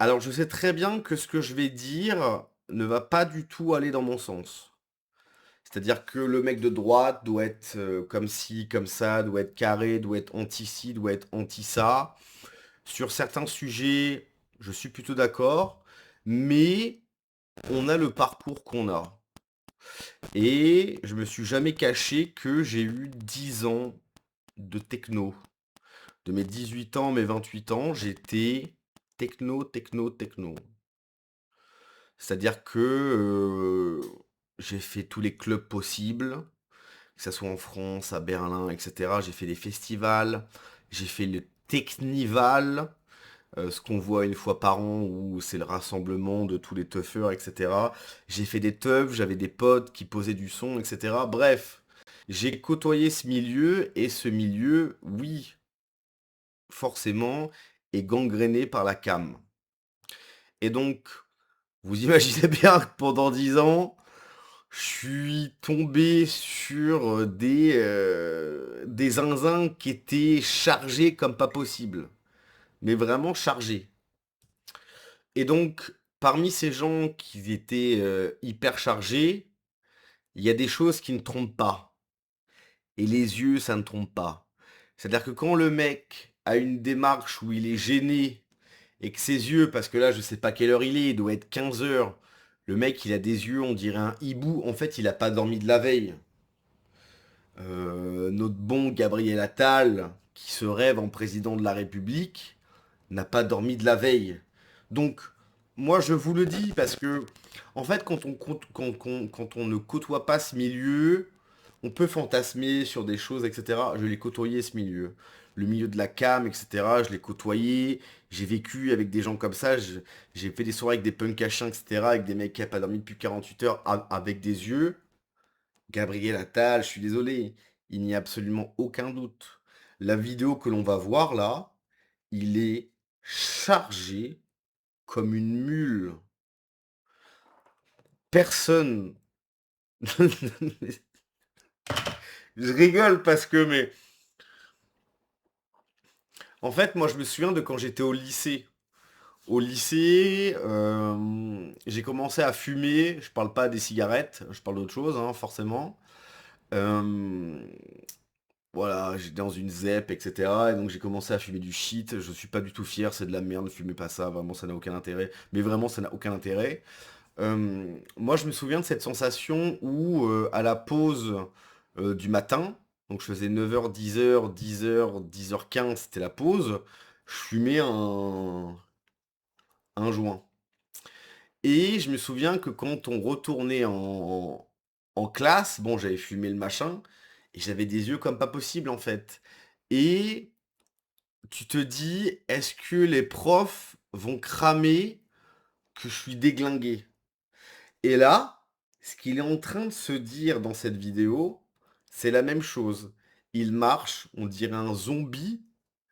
Alors, je sais très bien que ce que je vais dire ne va pas du tout aller dans mon sens. C'est-à-dire que le mec de droite doit être comme ci, comme ça, doit être carré, doit être anti-ci, doit être anti-ça. Sur certains sujets, je suis plutôt d'accord, mais on a le parcours qu'on a. Et je me suis jamais caché que j'ai eu 10 ans de techno. De mes 18 ans, mes 28 ans, j'étais techno, techno, techno. C'est-à-dire que j'ai fait tous les clubs possibles, que ce soit en France, à Berlin, etc. J'ai fait des festivals, j'ai fait le Technival, ce qu'on voit une fois par an, où c'est le rassemblement de tous les teufeurs, etc. J'ai fait des teufs, j'avais des potes qui posaient du son, etc. Bref, j'ai côtoyé ce milieu, et ce milieu, oui, forcément, est gangréné par la cam. Et donc, vous imaginez bien que pendant 10 ans, je suis tombé sur des zinzins qui étaient chargés comme pas possible. Mais vraiment chargés. Et donc, parmi ces gens qui étaient hyper chargés, il y a des choses qui ne trompent pas. Et les yeux, ça ne trompe pas. C'est-à-dire que quand le mec a une démarche où il est gêné et que ses yeux, parce que là, je sais pas quelle heure il doit être 15 heures, le mec, il a des yeux, on dirait un hibou. En fait, il a pas dormi de la veille. Notre bon Gabriel Attal, qui se rêve en président de la République, n'a pas dormi de la veille. Donc, moi, je vous le dis, parce que, en fait, quand on ne côtoie pas ce milieu, on peut fantasmer sur des choses, etc. Je l'ai côtoyé, ce milieu. Le milieu de la cam, etc. Je l'ai côtoyé. J'ai vécu avec des gens comme ça. J'ai fait des soirées avec des punks à chiens, etc. Avec des mecs qui n'ont pas dormi depuis 48 heures, avec des yeux. Gabriel Attal, je suis désolé, il n'y a absolument aucun doute. La vidéo que l'on va voir là, il est chargé comme une mule. Personne. Je rigole parce que, mais en fait, moi, je me souviens de quand j'étais au lycée. Au lycée, j'ai commencé à fumer. Je parle pas des cigarettes, je parle d'autre chose, hein, forcément. Euh, Voilà, j'étais dans une ZEP, etc. Et donc j'ai commencé à fumer du shit. Je suis pas du tout fier, c'est de la merde, ne fumez pas ça, vraiment ça n'a aucun intérêt. Mais vraiment ça n'a aucun intérêt. Moi je me souviens de cette sensation où à la pause du matin, donc je faisais 9h, 10h, 10h, 10h15, c'était la pause, je fumais un joint. Et je me souviens que quand on retournait en classe, bon j'avais fumé le machin, et j'avais des yeux comme pas possible en fait. Et tu te dis, est-ce que les profs vont cramer que je suis déglingué? Et là, ce qu'il est en train de se dire dans cette vidéo, c'est la même chose. Il marche, on dirait un zombie,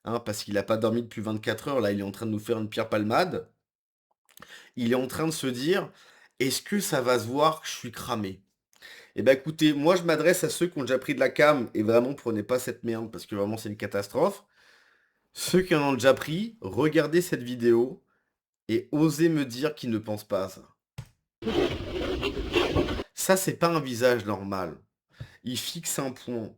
hein, parce qu'il n'a pas dormi depuis 24 heures, là il est en train de nous faire une pierre palmade. Il est en train de se dire, est-ce que ça va se voir que je suis cramé? Eh ben écoutez, moi je m'adresse à ceux qui ont déjà pris de la cam, et vraiment prenez pas cette merde, parce que vraiment c'est une catastrophe. Ceux qui en ont déjà pris, regardez cette vidéo, et osez me dire qu'ils ne pensent pas à ça. Ça, c'est pas un visage normal. Il fixe un point.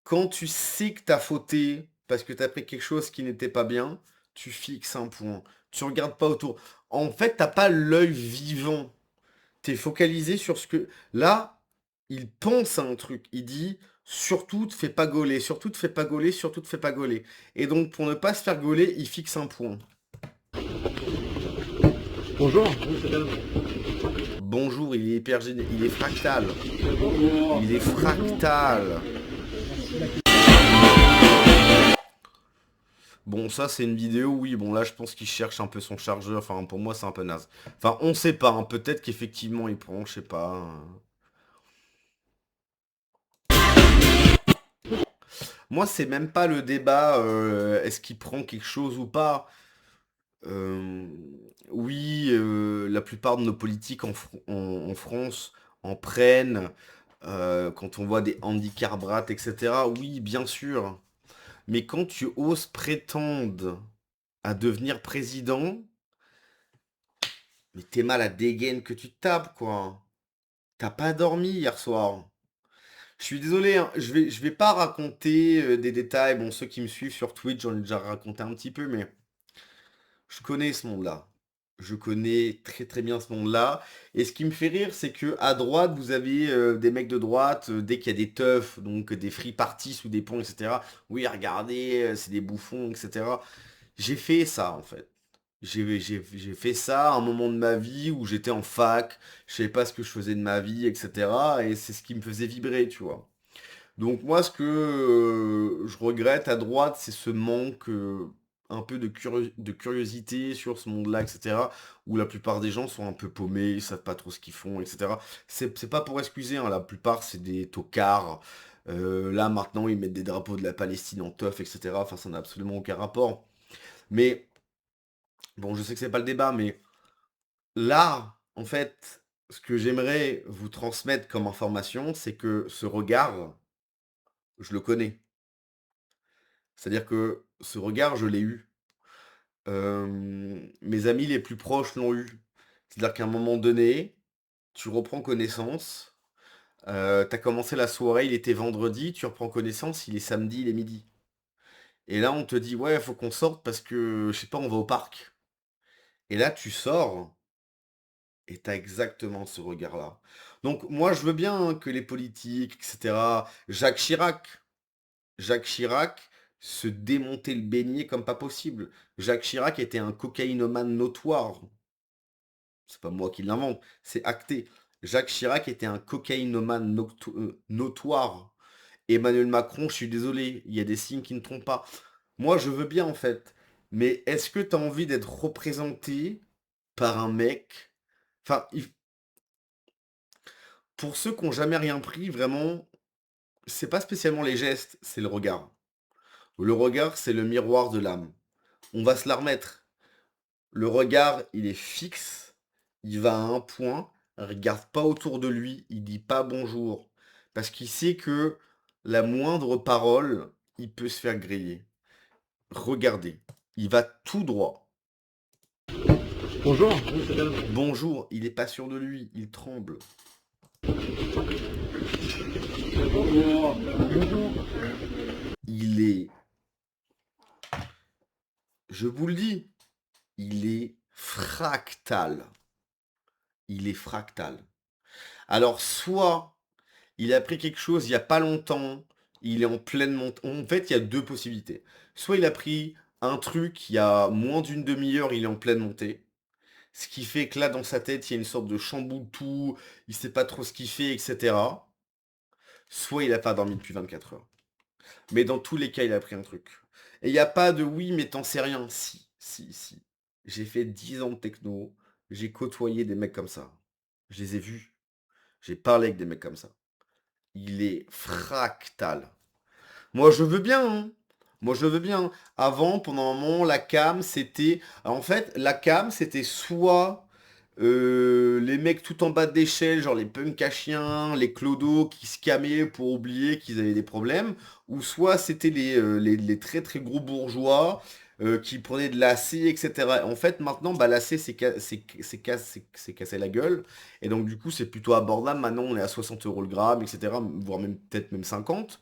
Quand tu sais que t'as fauté parce que t'as pris quelque chose qui n'était pas bien, tu fixes un point. Tu regardes pas autour. En fait, t'as pas l'œil vivant. T'es focalisé sur ce que... Là, il pense à un truc. Il dit, surtout te fais pas gauler, surtout te fais pas gauler, surtout te fais pas gauler. Et donc, pour ne pas se faire gauler, il fixe un point. Bonjour, oui, c'est bien. Bonjour, il est hyper il est fractal. Bonjour. Il est fractal. Bon, ça, c'est une vidéo, oui. Bon, là, je pense qu'il cherche un peu son chargeur. Enfin, pour moi, c'est un peu naze. Enfin, on sait pas, hein. Peut-être qu'effectivement, il prend, je sais pas, hein. Moi, c'est même pas le débat, est-ce qu'il prend quelque chose ou pas. Euh, oui, la plupart de nos politiques en France en prennent. Quand on voit des Andy Carbrat, etc. Oui, bien sûr. Mais quand tu oses prétendre à devenir président, mais t'es mal à dégaine que tu te tapes, quoi. T'as pas dormi hier soir. Je suis désolé, hein, je vais pas raconter des détails. Bon, ceux qui me suivent sur Twitch, j'en ai déjà raconté un petit peu, mais je connais ce monde-là. Je connais très très bien ce monde-là. Et ce qui me fait rire, c'est que à droite, vous avez des mecs de droite, dès qu'il y a des teufs, donc des free parties sous des ponts, etc. Oui, regardez, c'est des bouffons, etc. J'ai fait ça, en fait. J'ai fait ça à un moment de ma vie où j'étais en fac, je savais pas ce que je faisais de ma vie, etc. Et c'est ce qui me faisait vibrer, tu vois. Donc moi, ce que je regrette à droite, c'est ce manque un peu de curiosité sur ce monde-là, etc. Où la plupart des gens sont un peu paumés, ils savent pas trop ce qu'ils font, etc. C'est pas pour excuser, hein, la plupart c'est des tocards. Là maintenant, ils mettent des drapeaux de la Palestine en teuf, etc. Enfin, ça n'a absolument aucun rapport. Mais bon, je sais que c'est pas le débat, mais là, en fait, ce que j'aimerais vous transmettre comme information, c'est que ce regard, je le connais. C'est-à-dire que ce regard, je l'ai eu. Mes amis les plus proches l'ont eu. C'est-à-dire qu'à un moment donné, tu reprends connaissance, tu commencé la soirée, il était vendredi, tu reprends connaissance, il est samedi, il est midi. Et là, on te dit: «Ouais, faut qu'on sorte parce que, je sais pas, on va au parc». Et là, tu sors et tu exactement ce regard-là. Donc moi, je veux bien, hein, que les politiques, et cetera, Jacques Chirac se démontait le beignet comme pas possible. Jacques Chirac était un cocaïnomane notoire. C'est pas moi qui l'invente, c'est acté. Jacques Chirac était un cocaïnomane notoire. Emmanuel Macron, je suis désolé, il y a des signes qui ne trompent pas. Moi, je veux bien en fait. Mais est-ce que tu as envie d'être représenté par un mec? Enfin, pour ceux qui n'ont jamais rien pris, vraiment, c'est pas spécialement les gestes, c'est le regard. Le regard, c'est le miroir de l'âme. On va se la remettre. Le regard, il est fixe, il va à un point, regarde pas autour de lui, il dit pas bonjour. Parce qu'il sait que la moindre parole, il peut se faire griller. Regardez, il va tout droit. Bonjour, c'est bien. Bonjour, il est pas sûr de lui, il tremble. Bonjour. Bonjour. Il est, je vous le dis, il est fractal. Il est fractal. Alors, soit il a pris quelque chose il y a pas longtemps, il est en pleine montée. En fait, il y a deux possibilités. Soit il a pris un truc il y a moins d'une demi-heure, il est en pleine montée. Ce qui fait que là, dans sa tête, il y a une sorte de chamboule tout, il sait pas trop ce qu'il fait, etc. Soit il a pas dormi depuis 24 heures. Mais dans tous les cas, il a pris un truc. Et il n'y a pas de oui, mais t'en sais rien. Si, si, si. J'ai fait 10 ans de techno, j'ai côtoyé des mecs comme ça. Je les ai vus. J'ai parlé avec des mecs comme ça. Il est fractal. Moi, je veux bien, hein. Moi, je veux bien. Avant, pendant un moment, la cam, c'était... En fait, la cam, c'était soit les mecs tout en bas de l'échelle, genre les punks à chiens, les clodos qui se camaient pour oublier qu'ils avaient des problèmes, ou soit c'était les très très gros bourgeois qui prenaient de l'AC, etc. En fait, maintenant, bah, l'AC, c'est cassé la gueule, et donc du coup, c'est plutôt abordable. Maintenant, on est à 60 euros le gramme, etc., voire même peut-être même 50.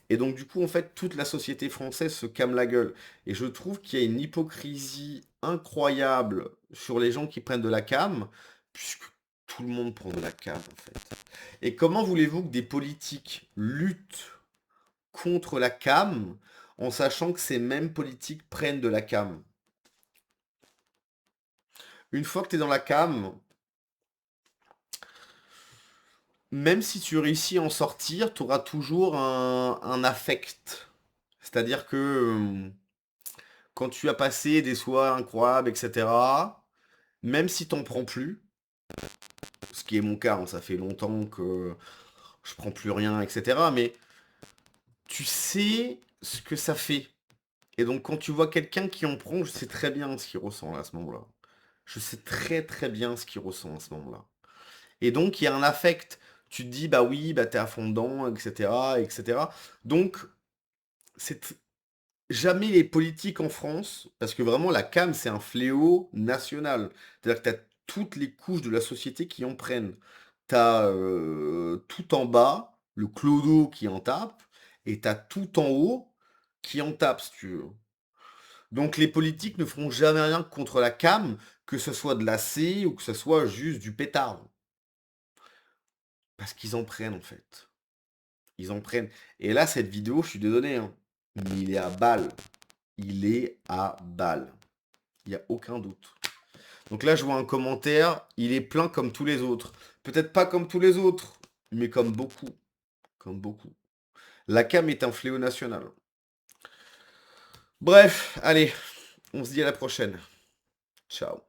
Et donc, du coup, en fait, toute la société française se calme la gueule. Et je trouve qu'il y a une hypocrisie incroyable sur les gens qui prennent de la cam, puisque tout le monde prend de la cam, en fait. Et comment voulez-vous que des politiques luttent contre la cam en sachant que ces mêmes politiques prennent de la cam? Une fois que tu es dans la cam, même si tu réussis à en sortir, tu auras toujours un affect. C'est-à-dire que quand tu as passé des soirs incroyables, etc., même si t'en prends plus, ce qui est mon cas, hein, ça fait longtemps que je prends plus rien, etc., mais tu sais ce que ça fait. Et donc quand tu vois quelqu'un qui en prend, je sais très bien ce qu'il ressent là, à ce moment-là. Je sais très très bien ce qu'il ressent à ce moment-là. Et donc il y a un affect. Tu te dis, bah oui, bah t'es à fond dedans, etc., etc. Donc, c'est jamais les politiques en France, parce que vraiment la cam, c'est un fléau national. C'est-à-dire que tu as toutes les couches de la société qui en prennent. Tu as tout en bas, le clodo qui en tape, et tu as tout en haut qui en tape, si tu veux. Donc les politiques ne feront jamais rien contre la cam, que ce soit de la C ou que ce soit juste du pétard. Parce qu'ils en prennent en fait. Ils en prennent. Et là, cette vidéo, je suis désolé, hein, mais il est à balle. Il est à balle. Il n'y a aucun doute. Donc là, je vois un commentaire, il est plein comme tous les autres. Peut-être pas comme tous les autres, mais comme beaucoup. Comme beaucoup. La cam est un fléau national. Bref, allez, on se dit à la prochaine. Ciao.